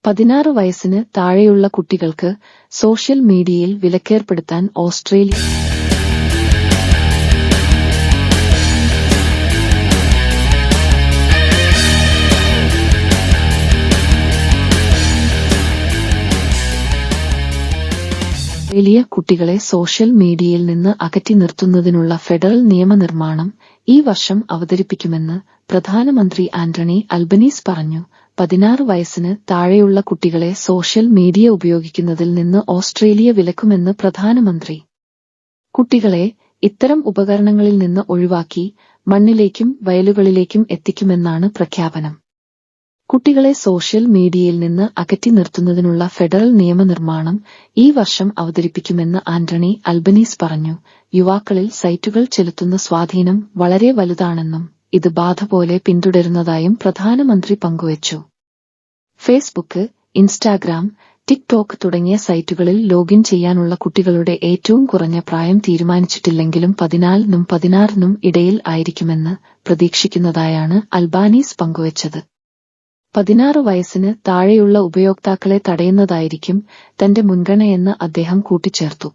16 വയസ്സിന് താഴെയുള്ള കുട്ടികൾക്ക് സോഷ്യൽ മീഡിയയിൽ വിലക്കേർപ്പെടുത്താൻ ഓസ്ട്രേലിയ കുട്ടികളെ സോഷ്യൽ മീഡിയയിൽ നിന്ന് അകറ്റി നിർത്തുന്നതിനുള്ള ഫെഡറൽ നിയമനിർമ്മാണം ഈ വർഷം അവതരിപ്പിക്കുമെന്ന് പ്രധാനമന്ത്രി ആന്റണി അൽബനീസ് പറഞ്ഞു. 16 വയസ്സിന് താഴെയുള്ള കുട്ടികളെ സോഷ്യൽ മീഡിയ ഉപയോഗിക്കുന്നതിൽ നിന്ന് ഓസ്ട്രേലിയ വിലക്കുമെന്ന് പ്രധാനമന്ത്രി. കുട്ടികളെ ഇത്തരം ഉപകരണങ്ങളിൽ നിന്ന് ഒഴിവാക്കി മണ്ണിലേക്കും വയലുകളിലേക്കും എത്തിക്കുമെന്നാണ് പ്രഖ്യാപനം. കുട്ടികളെ സോഷ്യൽ മീഡിയയിൽ നിന്ന് അകറ്റി നിർത്തുന്നതിനുള്ള ഫെഡറൽ നിയമനിർമ്മാണം ഈ വർഷം അവതരിപ്പിക്കുമെന്ന് ആന്റണി അൽബനീസ് പറഞ്ഞു. യുവാക്കളിൽ സൈറ്റുകൾ ചെലുത്തുന്ന സ്വാധീനം വളരെ വലുതാണെന്നും ഇത് ബാധ പോലെ പിന്തുടരുന്നതായും പ്രധാനമന്ത്രി പങ്കുവച്ചു. ഫേസ്ബുക്ക്, ഇൻസ്റ്റാഗ്രാം, ടിക്ടോക്ക് തുടങ്ങിയ സൈറ്റുകളിൽ ലോഗിൻ ചെയ്യാനുള്ള കുട്ടികളുടെ ഏറ്റവും കുറഞ്ഞ പ്രായം തീരുമാനിച്ചിട്ടില്ലെങ്കിലും 14നും 16നും ഇടയിൽ ആയിരിക്കുമെന്ന് പ്രതീക്ഷിക്കുന്നതായാണ് അൽബാനീസ് പങ്കുവച്ചത്. 16 വയസ്സിന് താഴെയുള്ള ഉപയോക്താക്കളെ തടയുന്നതായിരിക്കും തന്റെ മുൻഗണനയെന്ന് അദ്ദേഹം കൂട്ടിച്ചേർത്തു.